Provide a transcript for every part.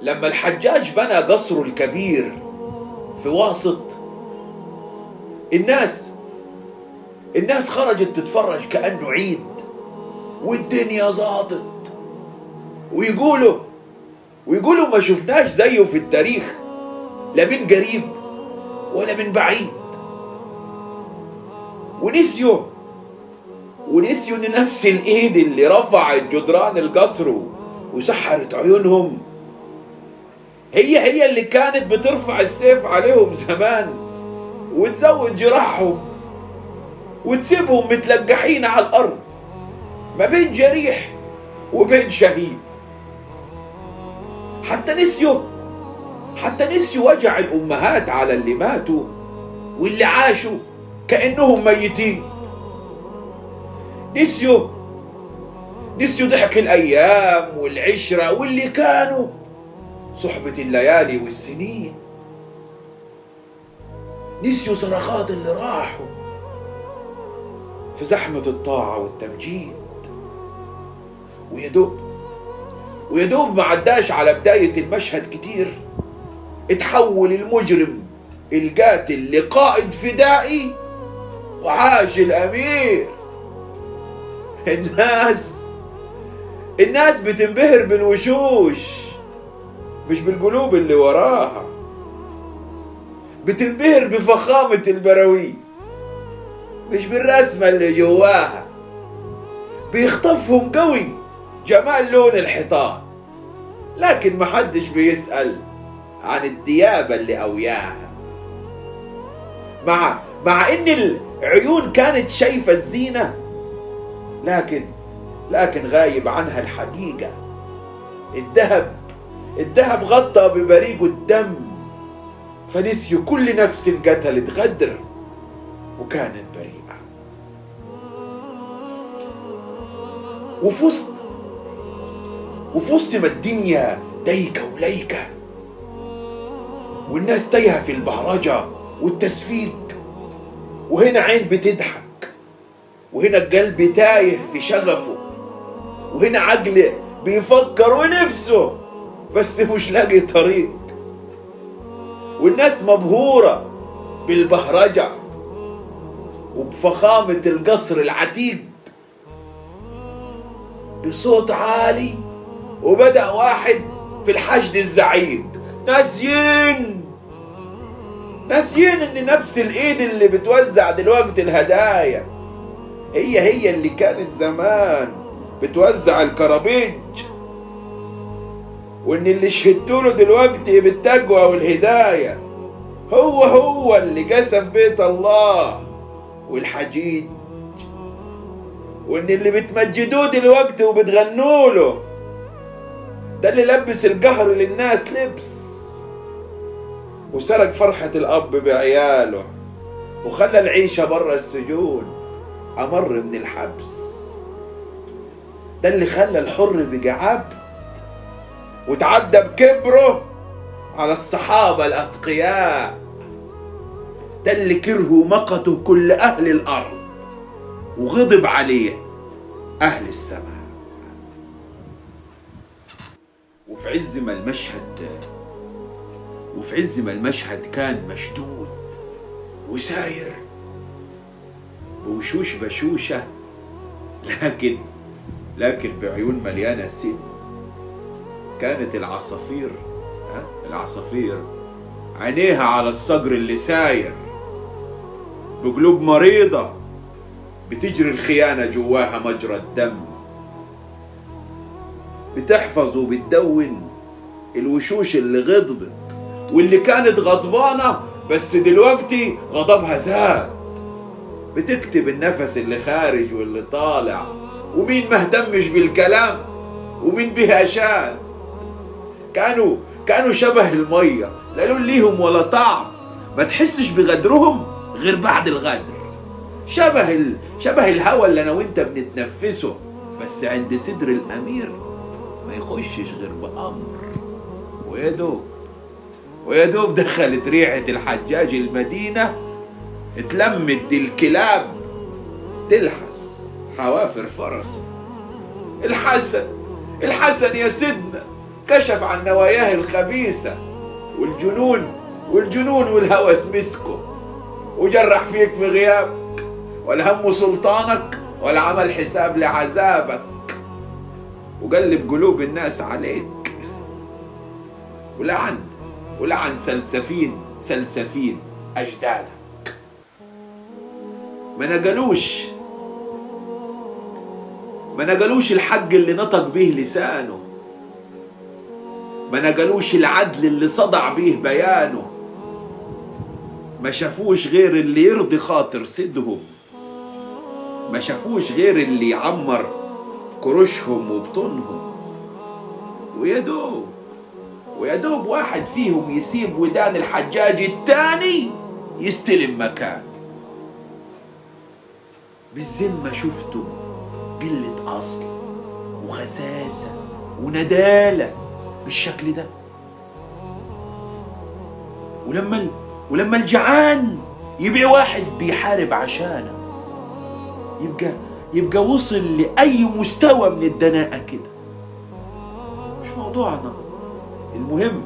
لما الحجاج بنى قصره الكبير في واسط، الناس خرجت تتفرج كأنه عيد، والدنيا زاطت، ويقولوا ما شفناش زيه في التاريخ، لا من قريب ولا من بعيد. ونسيوا ان نفس الايد اللي رفعت جدران القصر وسحرت عيونهم هي اللي كانت بترفع السيف عليهم زمان وتزود جراحهم وتسيبهم متلقحين على الارض ما بين جريح وبين شهيد. حتى نسيوا وجع الامهات على اللي ماتوا واللي عاشوا كأنهم ميتين. نسيوا ضحك الأيام والعشرة واللي كانوا صحبة الليالي والسنين. نسيوا صرخات اللي راحوا في زحمة الطاعة والتمجيد. ويدوب ما عداش على بداية المشهد كتير اتحول المجرم القاتل لقائد فدائي وعاش الأمير. الناس بتنبهر بالوشوش مش بالقلوب اللي وراها، بتنبهر بفخامة البراويز مش بالرسمة اللي جواها. بيخطفهم قوي جمال لون الحيطان، لكن محدش بيسأل عن الديابة اللي قوياها. مع ان العيون كانت شايفة الزينة، لكن غايب عنها الحقيقة. الذهب غطى ببريقه الدم، فنسيوا كل نفس قتلت غدر وكانت بريئة. وفي وسط ما الدنيا دايكة وليكة والناس تايهة في البهرجة والتسفيق، وهنا عين بتضحك وهنا القلب تايه في شغفه، وهنا عقل بيفكر ونفسه بس مش لاقي طريق، والناس مبهورة بالبهرجة وبفخامة القصر العتيق. بصوت عالي وبدأ واحد في الحشد الزعيق: ناسيين ان نفس الايد اللي بتوزع دلوقتي الهدايا هي اللي كانت زمان بتوزع الكرابيج، وان اللي شهدتوله دلوقتي بالتقوى والهداية هو اللي قسم بيت الله والحجيج، وان اللي بتمجدوه دلوقتي وبتغنوله ده اللي لبس القهر للناس لبس، وسرق فرحة الأب بعياله، وخلى العيشة برا السجون أمر من الحبس. ده اللي خلى الحر بقى عبد وتعدى بكبره على الصحابة الأتقياء. ده اللي كرهوا مقته كل أهل الأرض وغضب عليه أهل السماء. وفي عز ما المشهد كان مشدود وساير بوشوش بشوشة، لكن بعيون مليانة سن. كانت العصافير عينيها على الصقر اللي ساير، بقلوب مريضة بتجري الخيانة جواها مجرى الدم، بتحفظ وبتدون الوشوش اللي غضبت واللي كانت غضبانة بس دلوقتي غضبها زاد، بتكتب النفس اللي خارج واللي طالع، ومين مهتمش بالكلام ومين بها شاد. كانوا شبه المية، لا لون ليهم ولا طعم، ما تحسش بغدرهم غير بعد الغدر. شبه الهوا اللي انا وانت بنتنفسه، بس عند صدر الامير ما يخشش غير بأمر. ويا دوب دخلت ريحة الحجاج المدينة، اتلمت دي الكلاب تلحس حوافر فرسه. الحسن يا سيدنا، كشف عن نواياه الخبيثة، والجنون والهوس مسكه وجرح فيك في غيابك، ولا هم سلطانك ولا عمل حساب لعذابك، وقلب قلوب الناس عليك، ولعن سلسفين أجدادك. ما نقلوش الحق اللي نطق به لسانه، ما نقلوش العدل اللي صدع به بيانه، ما شافوش غير اللي يرضي خاطر سيدهم، ما شافوش غير اللي يعمر كروشهم وبطونهم. ويا دوب واحد فيهم يسيب ودان الحجاج التاني يستلم مكان. بالذمة شفتم قلة أصل وخساسة وندالة بالشكل ده؟ ولما الجعان يبيع واحد بيحارب عشانه، يبقى وصل لأي مستوى من الدناءة كده. مش موضوعنا. المهم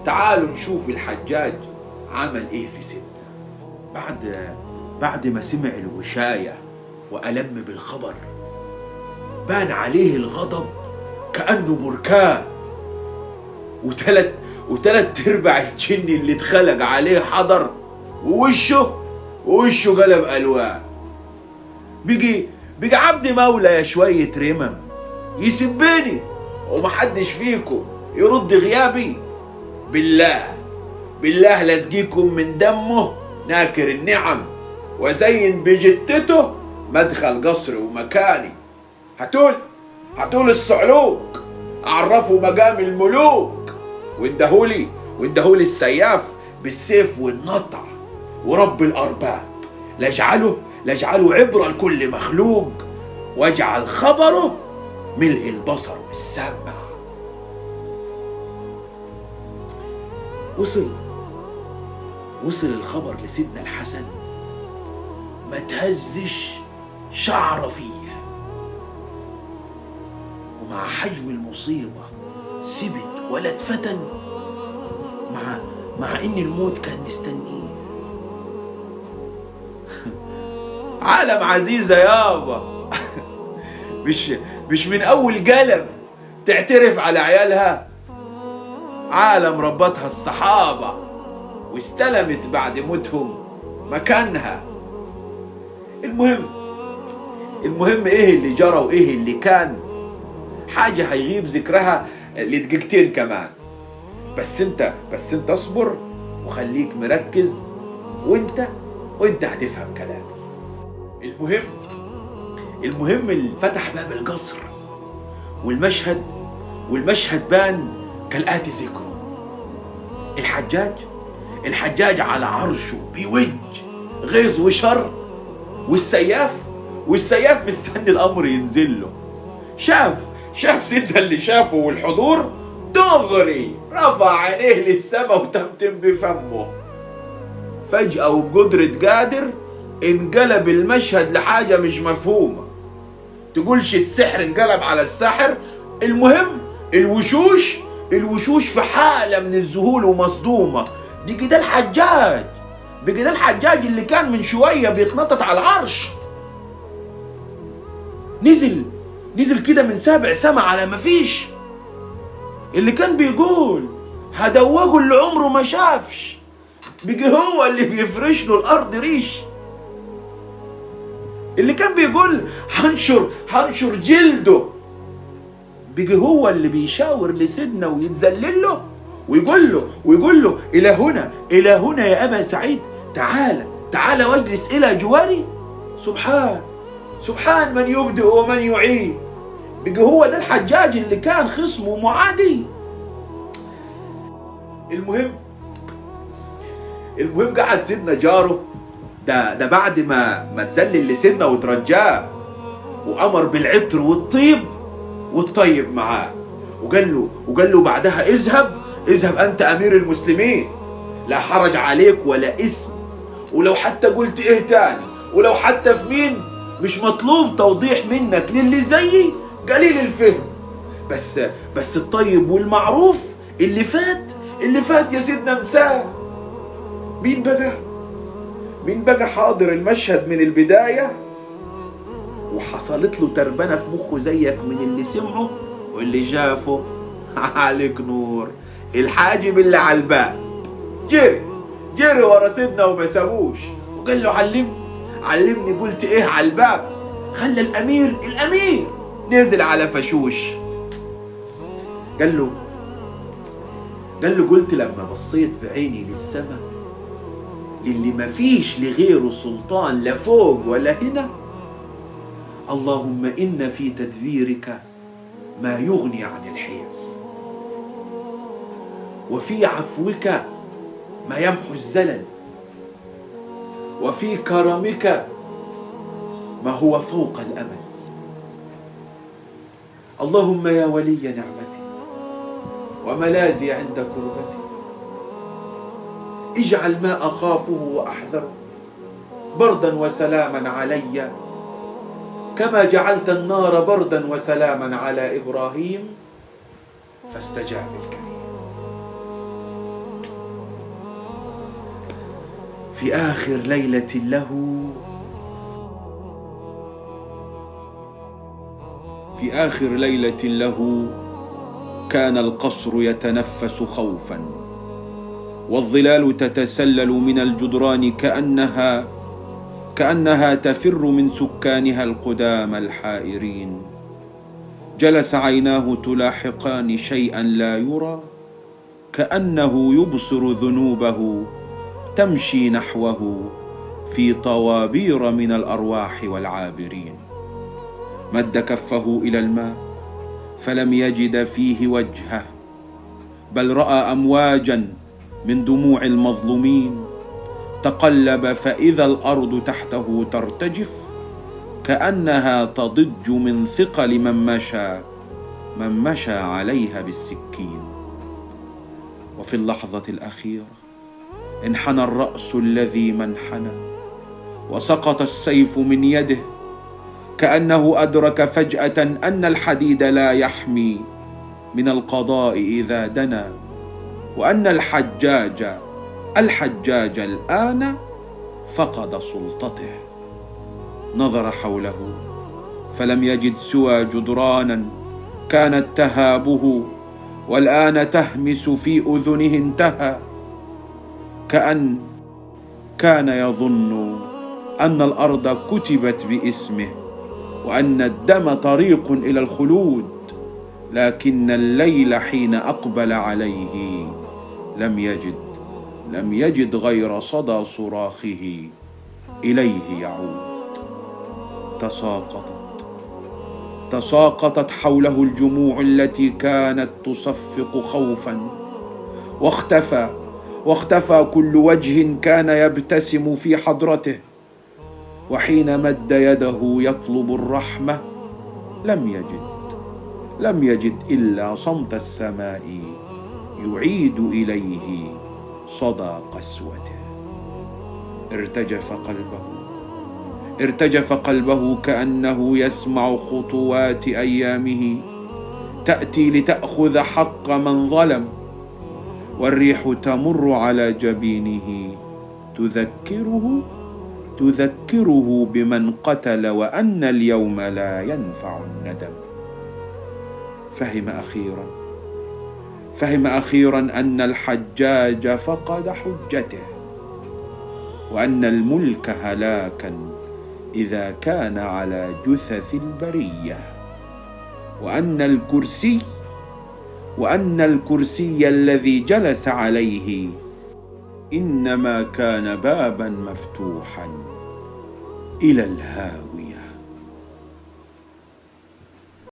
تعالوا نشوف الحجاج عمل ايه في سيدنا بعد ما سمع الوشاية وألم بالخبر. بان عليه الغضب كأنه بركان، وتلت ارباع الجن اللي اتخلق عليه حضر، ووشه قلب ألوان. بيجي عبد مولى يا شوية رمم يسبني ومحدش فيكم يرد غيابي. بالله لازقيكم من دمه ناكر النعم، وزين بجتته مدخل قصري ومكاني. هاتول الصعلوك اعرفوا مقام الملوك، واندهولي السياف بالسيف والنطع، ورب الارباب لاجعله عبرة لكل مخلوق، واجعل خبره ملء البصر والسمع. وصل الخبر لسيدنا الحسن، ما تهزش شعر فيه، ومع حجم المصيبة سبت ولا اتفتن، مع ان الموت كان مستنيه. عالم عزيزة يابا. مش من اول قلم تعترف على عيالها. عالم ربطها الصحابة واستلمت بعد موتهم مكانها. المهم ايه اللي جرى وايه اللي كان، حاجة هيغيب ذكرها لدقيقتين كمان. بس انت اصبر وخليك مركز، وانت هتفهم كلامي. المهم اللي فتح باب القصر، والمشهد بان كالآتي ذكره. الحجاج على عرشه بيوج غيظ وشر، والسياف مستني الامر ينزل له. شاف سيدنا اللي شافه والحضور دغري رفع عينيه للسما وتمتم بفمه. فجأة وبقدرة قادر انقلب المشهد لحاجة مش مفهومة. تقولش السحر انقلب على الساحر. المهم الوشوش في حالة من الذهول ومصدومة. بقي ده الحجاج اللي كان من شوية بيتنطط على العرش. نزل كده من سابع سما على مفيش. اللي كان بيقول هدوقه اللي عمره ما شافش، بقي هو اللي بيفرش له الارض ريش. اللي كان بيقول هنشر جلده، بقي هو اللي بيشاور لسيدنا ويتذلل له ويقول له الى هنا يا ابا سعيد، تعال واجلس الى جواري. سبحان من يبدئ ومن يعيد. بقي هو ده الحجاج اللي كان خصمه معادي. المهم قعد سيدنا جاره ده بعد ما تذلل لسيدنا وترجاه، وامر بالعطر والطيب معاه، وقال له بعدها اذهب انت امير المسلمين، لا حرج عليك ولا اسم، ولو حتى قلت ايه تاني ولو حتى في مين مش مطلوب توضيح منك للي زيي قليل الفهم. بس الطيب والمعروف اللي فات يا سيدنا انساه. مين بقى حاضر المشهد من البداية وحصلت له تربنة في مخه زيك من اللي سمعه واللي شافه؟ عليك نور. الحاجب اللي على الباب جري ورا سيدنا وما سابوش، وقال له علمني قلت ايه على الباب. خلى الامير نزل على فشوش. قال له قلت لما بصيت بعيني للسماء للي مفيش لغيره سلطان لا فوق ولا هنا، اللهم إن في تدبيرك ما يغني عن الحيل، وفي عفوك ما يمحو الزلل، وفي كرمك ما هو فوق الأمل. اللهم يا ولي نعمتي وملاذي عند كربتي، اجعل ما أخافه وأحذره بردا وسلاما علي، كما جعلت النار بردا وسلاما على إبراهيم فاستجاب الكريم. في آخر ليلة له كان القصر يتنفس خوفا، والظلال تتسلل من الجدران كأنها تفر من سكانها القدامى الحائرين. جلس عيناه تلاحقان شيئا لا يرى، كأنه يبصر ذنوبه تمشي نحوه في طوابير من الأرواح والعابرين. مد كفه إلى الماء فلم يجد فيه وجهه، بل رأى أمواجا من دموع المظلومين. تقلب فإذا الأرض تحته ترتجف، كأنها تضج من ثقل من مشى عليها بالسكين. وفي اللحظة الأخيرة انحنى الرأس الذي منحنى، وسقط السيف من يده، كأنه أدرك فجأة أن الحديد لا يحمي من القضاء إذا دنا، وأن الحجاج الآن فقد سلطته. نظر حوله فلم يجد سوى جدرانا كانت تهابه والآن تهمس في أذنه انتهى، كان يظن أن الأرض كتبت باسمه وأن الدم طريق إلى الخلود، لكن الليل حين أقبل عليه لم يجد غير صدى صراخه إليه يعود. تساقطت حوله الجموع التي كانت تصفق خوفا، واختفى كل وجه كان يبتسم في حضرته. وحين مد يده يطلب الرحمة لم يجد إلا صمت السماء يعيد إليه صدى قسوته. ارتجف قلبه كأنه يسمع خطوات أيامه تأتي لتأخذ حق من ظلم، والريح تمر على جبينه تذكره بمن قتل، وأن اليوم لا ينفع الندم. فهم أخيرا أن الحجاج فقد حجته، وأن الملك هلاكا إذا كان على جثث البرية، وأن الكرسي الذي جلس عليه إنما كان بابا مفتوحا إلى الهاوية.